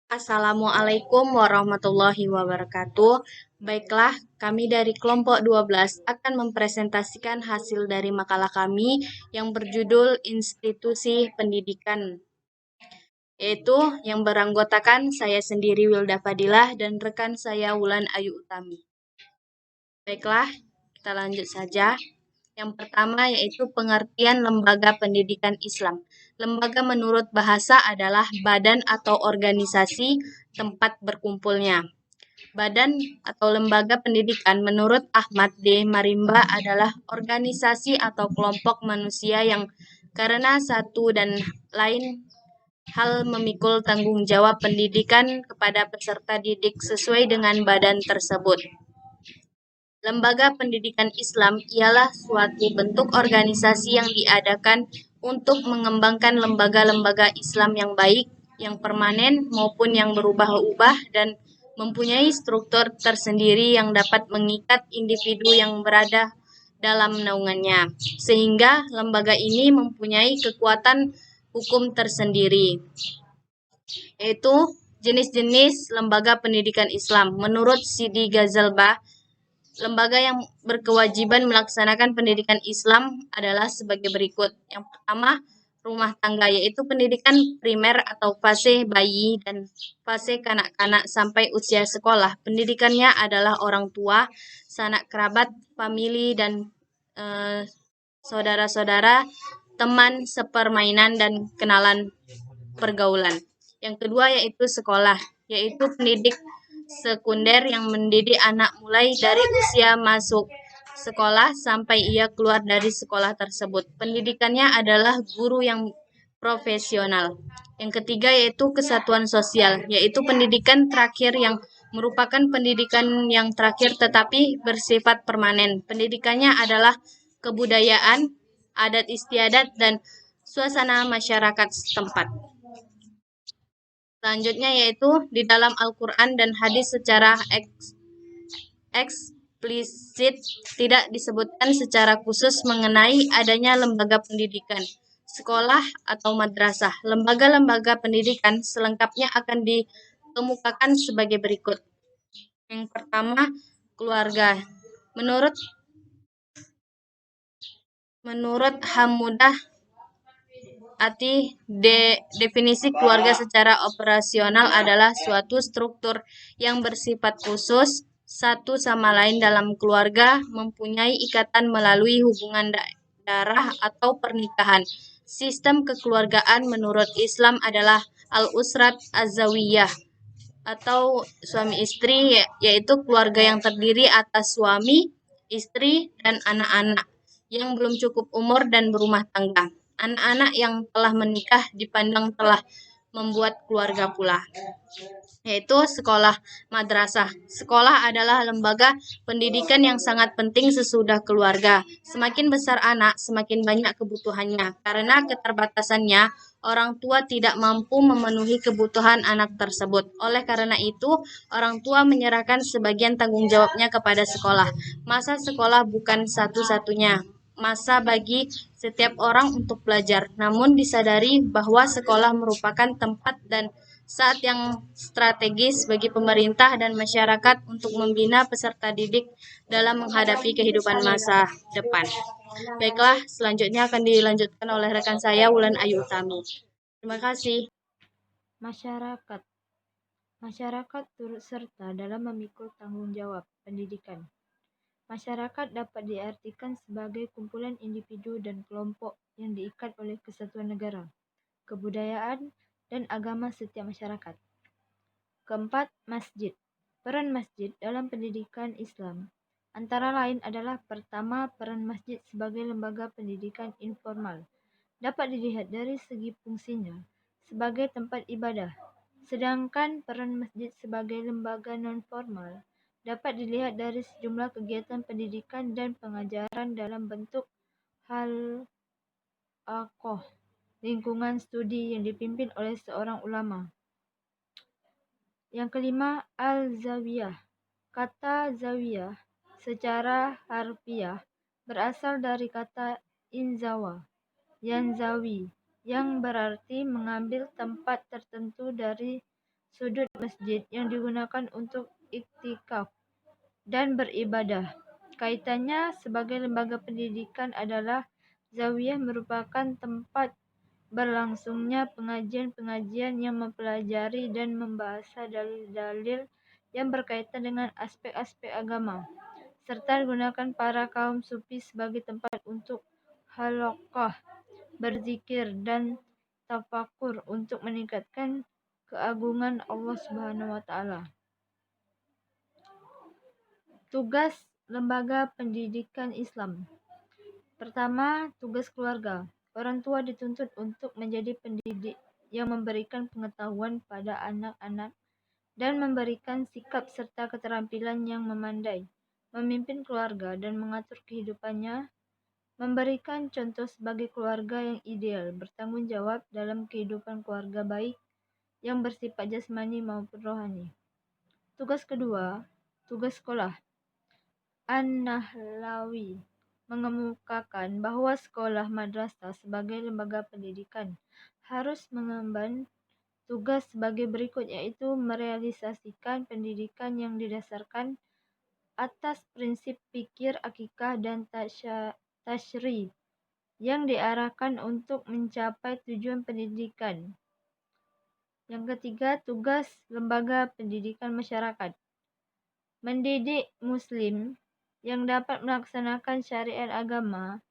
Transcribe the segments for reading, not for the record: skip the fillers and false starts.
Assalamualaikum warahmatullahi wabarakatuh. Baiklah, kami dari kelompok 12 akan mempresentasikan hasil dari makalah kami yang berjudul Institusi Pendidikan, yaitu yang beranggotakan saya sendiri Wilda Fadilah dan rekan saya Wulan Ayu Utami. Baiklah, kita lanjut saja. Yang pertama yaitu pengertian lembaga pendidikan Islam. Lembaga menurut bahasa adalah badan atau organisasi tempat berkumpulnya. Badan atau lembaga pendidikan menurut Ahmad D. Marimba adalah organisasi atau kelompok manusia yang karena satu dan lain hal memikul tanggung jawab pendidikan kepada peserta didik sesuai dengan badan tersebut. Lembaga pendidikan Islam ialah suatu bentuk organisasi yang diadakan untuk mengembangkan lembaga-lembaga Islam yang baik, yang permanen maupun yang berubah-ubah dan mempunyai struktur tersendiri yang dapat mengikat individu yang berada dalam naungannya, sehingga lembaga ini mempunyai kekuatan hukum tersendiri, yaitu jenis-jenis lembaga pendidikan Islam. Menurut Sidi Ghazalbah, lembaga yang berkewajiban melaksanakan pendidikan Islam adalah sebagai berikut. Yang pertama, rumah tangga, yaitu pendidikan primer atau fase bayi dan fase kanak-kanak sampai usia sekolah. Pendidikannya adalah orang tua, sanak kerabat, famili, dan saudara-saudara, teman sepermainan, dan kenalan pergaulan. Yang kedua yaitu sekolah, yaitu pendidik sekunder yang mendidik anak mulai dari usia masuk sekolah sampai ia keluar dari sekolah tersebut. Pendidikannya adalah guru yang profesional. Yang ketiga yaitu kesatuan sosial, yaitu pendidikan terakhir yang merupakan pendidikan yang terakhir tetapi bersifat permanen. Pendidikannya adalah kebudayaan, adat istiadat, dan suasana masyarakat setempat. Selanjutnya yaitu di dalam Al-Quran dan hadis secara eksplisit tidak disebutkan secara khusus mengenai adanya lembaga pendidikan, sekolah atau madrasah. Lembaga-lembaga pendidikan selengkapnya akan dikemukakan sebagai berikut. Yang pertama, keluarga. Menurut Hamudah definisi keluarga secara operasional adalah suatu struktur yang bersifat khusus satu sama lain dalam keluarga, mempunyai ikatan melalui hubungan darah atau pernikahan. Sistem kekeluargaan menurut Islam adalah al-usrat az-zawiyah atau suami istri, yaitu keluarga yang terdiri atas suami, istri, dan anak-anak yang belum cukup umur dan berumah tangga. Anak-anak yang telah menikah dipandang telah membuat keluarga pula. Yaitu sekolah madrasah. Sekolah adalah lembaga pendidikan yang sangat penting sesudah keluarga. Semakin besar anak, semakin banyak kebutuhannya. Karena keterbatasannya, orang tua tidak mampu memenuhi kebutuhan anak tersebut. Oleh karena itu, orang tua menyerahkan sebagian tanggung jawabnya kepada sekolah. Masa sekolah bukan satu-satunya masa bagi setiap orang untuk belajar. Namun disadari bahwa sekolah merupakan tempat dan saat yang strategis bagi pemerintah dan masyarakat untuk membina peserta didik dalam menghadapi kehidupan masa depan. Baiklah, selanjutnya akan dilanjutkan oleh rekan saya Wulan Ayu Utami. Terima kasih. Masyarakat. Masyarakat turut serta dalam memikul tanggung jawab pendidikan. Masyarakat dapat diartikan sebagai kumpulan individu dan kelompok yang diikat oleh kesatuan negara, kebudayaan, dan agama setiap masyarakat. Keempat, masjid. Peran masjid dalam pendidikan Islam antara lain adalah: pertama, peran masjid sebagai lembaga pendidikan informal dapat dilihat dari segi fungsinya sebagai tempat ibadah, sedangkan peran masjid sebagai lembaga non-formal dapat dilihat dari sejumlah kegiatan pendidikan dan pengajaran dalam bentuk halaqah, lingkungan studi yang dipimpin oleh seorang ulama. Yang kelima, al-zawiyah. Kata zawiyah secara harfiah berasal dari kata inzawa, yanzawi, yang berarti mengambil tempat tertentu dari sudut masjid yang digunakan untuk iktikaf dan beribadah. Kaitannya sebagai lembaga pendidikan adalah zawiyah merupakan tempat berlangsungnya pengajian-pengajian yang mempelajari dan membahas dalil-dalil yang berkaitan dengan aspek-aspek agama, serta digunakan para kaum sufi sebagai tempat untuk halaqah, berzikir, dan tafakur untuk meningkatkan keagungan Allah Subhanahu wa taala. Tugas lembaga pendidikan Islam. Pertama, tugas keluarga. Orang tua dituntut untuk menjadi pendidik yang memberikan pengetahuan pada anak-anak dan memberikan sikap serta keterampilan yang memandai, memimpin keluarga dan mengatur kehidupannya, memberikan contoh sebagai keluarga yang ideal, bertanggung jawab dalam kehidupan keluarga baik yang bersifat jasmani maupun rohani. Tugas kedua, tugas sekolah. An-Nahlawi mengemukakan bahwa sekolah madrasah sebagai lembaga pendidikan harus mengemban tugas sebagai berikut, yaitu merealisasikan pendidikan yang didasarkan atas prinsip fikir, akikah, dan tasyri yang diarahkan untuk mencapai tujuan pendidikan. Yang ketiga, tugas lembaga pendidikan masyarakat. Mendidik muslim yang dapat melaksanakan syariat agama,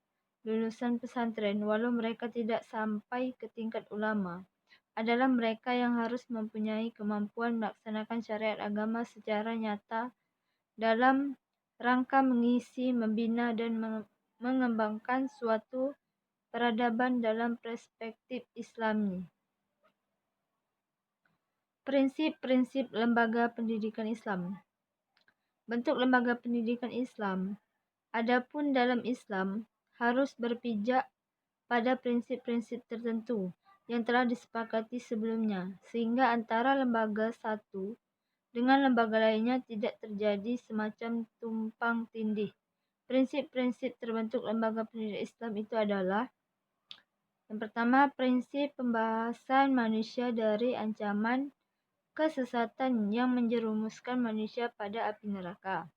lulusan pesantren walau mereka tidak sampai ke tingkat ulama, adalah mereka yang harus mempunyai kemampuan melaksanakan syariat agama secara nyata dalam rangka mengisi, membina, dan mengembangkan suatu peradaban dalam perspektif Islami. Prinsip-prinsip lembaga pendidikan Islam. Bentuk lembaga pendidikan Islam. Adapun dalam Islam harus berpijak pada prinsip-prinsip tertentu yang telah disepakati sebelumnya, sehingga antara lembaga satu dengan lembaga lainnya tidak terjadi semacam tumpang tindih. Prinsip-prinsip terbentuk lembaga pendidikan Islam itu adalah: yang pertama, prinsip pembahasan manusia dari ancaman kesesatan yang menjerumuskan manusia pada api neraka.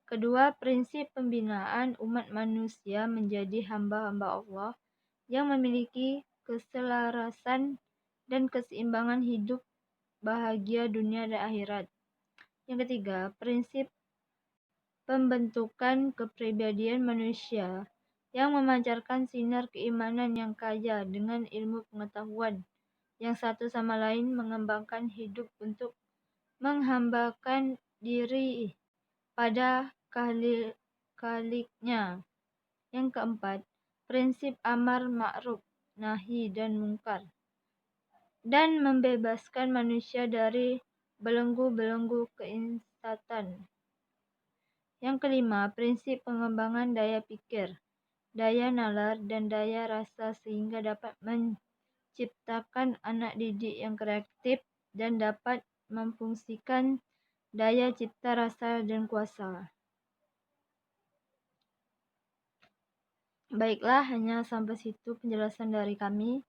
Kedua, prinsip pembinaan umat manusia menjadi hamba-hamba Allah yang memiliki keselarasan dan keseimbangan hidup bahagia dunia dan akhirat. Yang ketiga, prinsip pembentukan kepribadian manusia yang memancarkan sinar keimanan yang kaya dengan ilmu pengetahuan yang satu sama lain mengembangkan hidup untuk menghambakan diri pada Khalik-Khaliknya. Yang keempat, prinsip amar ma'ruf nahi dan mungkar dan membebaskan manusia dari belenggu-belenggu keinsatan. Yang kelima, prinsip pengembangan daya pikir, daya nalar, dan daya rasa sehingga dapat menciptakan anak didik yang kreatif dan dapat memfungsikan daya cipta rasa dan kuasa. Baiklah, hanya sampai situ penjelasan dari kami.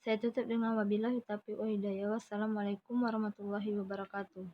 Saya tutup dengan wabillahi taufiq wal hidayah. Wassalamualaikum warahmatullahi wabarakatuh.